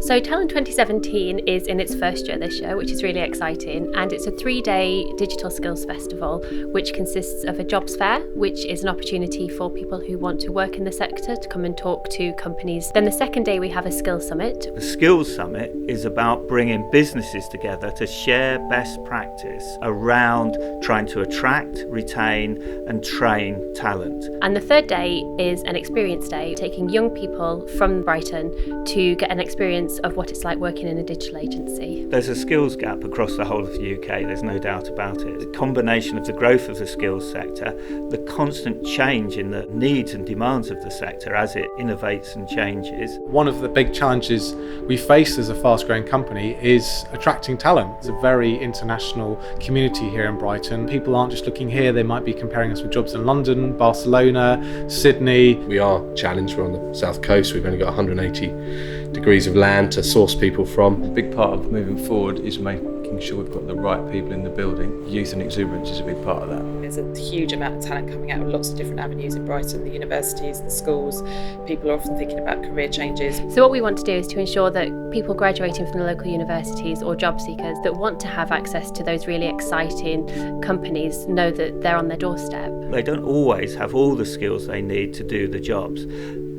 So Talent2017 is in its first year this year, which is really exciting, and it's a 3-day digital skills festival which consists of a jobs fair, which is an opportunity for people who want to work in the sector to come and talk to companies. Then the second day we have a skills summit. The Skills Summit is about bringing businesses together to share best practice around trying to attract, retain and train talent. And the third day is an experience day, taking young people from Brighton to get an experience of what it's like working in a digital agency. There's a skills gap across the whole of the UK, there's no doubt about it. The combination of the growth of the skills sector, the constant change in the needs and demands of the sector as it innovates and changes. One of the big challenges we face as a fast-growing company is attracting talent. It's a very international community here in Brighton. People aren't just looking here, they might be comparing us with jobs in London, Barcelona, Sydney. We are challenged, we're on the south coast, we've only got 180 degrees of land to source people from. A big part of moving forward is making sure we've got the right people in the building. Youth and exuberance is a big part of that. There's a huge amount of talent coming out of lots of different avenues in Brighton, the universities, the schools. People are often thinking about career changes. So what we want to do is to ensure that people graduating from the local universities or job seekers that want to have access to those really exciting companies know that they're on their doorstep. They don't always have all the skills they need to do the jobs.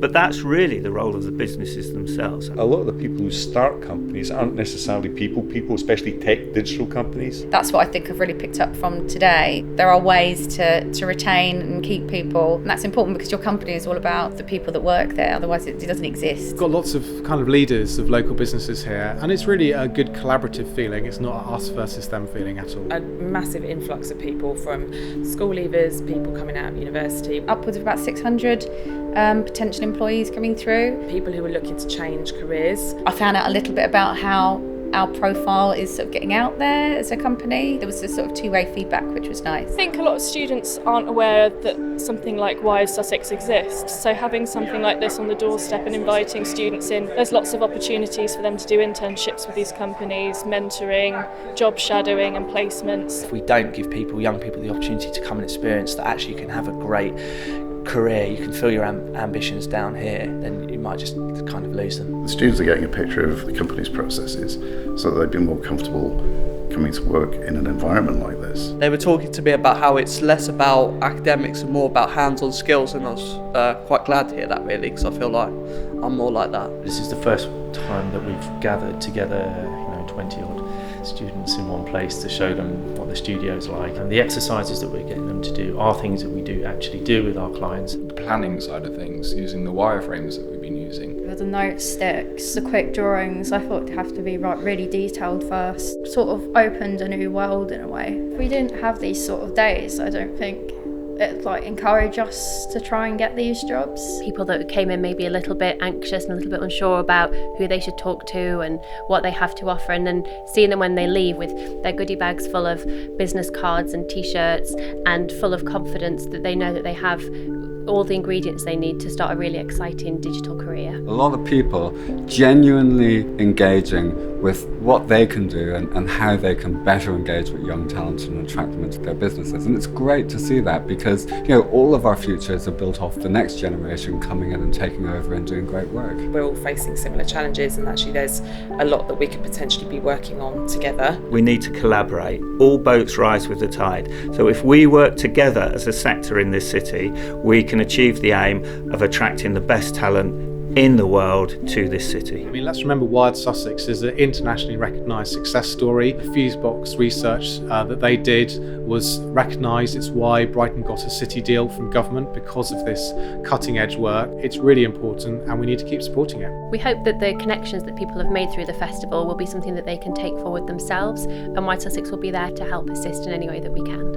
But that's really the role of the businesses themselves. A lot of the people who start companies aren't necessarily people, especially tech digital companies. That's what I think I've really picked up from today. There are ways to retain and keep people, and that's important because your company is all about the people that work there, otherwise it doesn't exist. We've got lots of kind of leaders of local businesses here, and it's really a good collaborative feeling. It's not us versus them feeling at all. A massive influx of people from school leavers, people coming out of university. Upwards of about 600 potential employees coming through. People who are looking to change careers. I found out a little bit about how our profile is sort of getting out there as a company. There was a sort of two-way feedback, which was nice. I think a lot of students aren't aware that something like Why Sussex exists. So having something like this on the doorstep and inviting students in, there's lots of opportunities for them to do internships with these companies, mentoring, job shadowing and placements. If we don't give young people the opportunity to come and experience that actually you can have a great career, you can feel your ambitions down here, then you might just kind of lose them. The students are getting a picture of the company's processes so that they'd be more comfortable coming to work in an environment like this. They were talking to me about how it's less about academics and more about hands-on skills, and I was quite glad to hear that really, because I feel like I'm more like that. This is the first time that we've gathered together 20 odd students in one place to show them what the studio's like, and the exercises that we're getting them to do are things that we do actually do with our clients. The planning side of things, using the wireframes that we've been using. The note sticks, the quick drawings, I thought it'd have to be really detailed first. Sort of opened a new world in a way. If we didn't have these sort of days, I don't think it'd encourage us to try and get these jobs. People that came in maybe a little bit anxious and a little bit unsure about who they should talk to and what they have to offer, and then seeing them when they leave with their goodie bags full of business cards and t-shirts and full of confidence that they know that they have all the ingredients they need to start a really exciting digital career. A lot of people genuinely engaging with what they can do and how they can better engage with young talent and attract them into their businesses. And it's great to see that because all of our futures are built off the next generation coming in and taking over and doing great work. We're all facing similar challenges, and actually there's a lot that we could potentially be working on together. We need to collaborate. All boats rise with the tide. So if we work together as a sector in this city, we can achieve the aim of attracting the best talent in the world to this city. I mean, let's remember Wired Sussex is an internationally recognised success story. The Fusebox research that they did was recognised. It's why Brighton got a city deal from government, because of this cutting edge work. It's really important and we need to keep supporting it. We hope that the connections that people have made through the festival will be something that they can take forward themselves, and Wired Sussex will be there to help assist in any way that we can.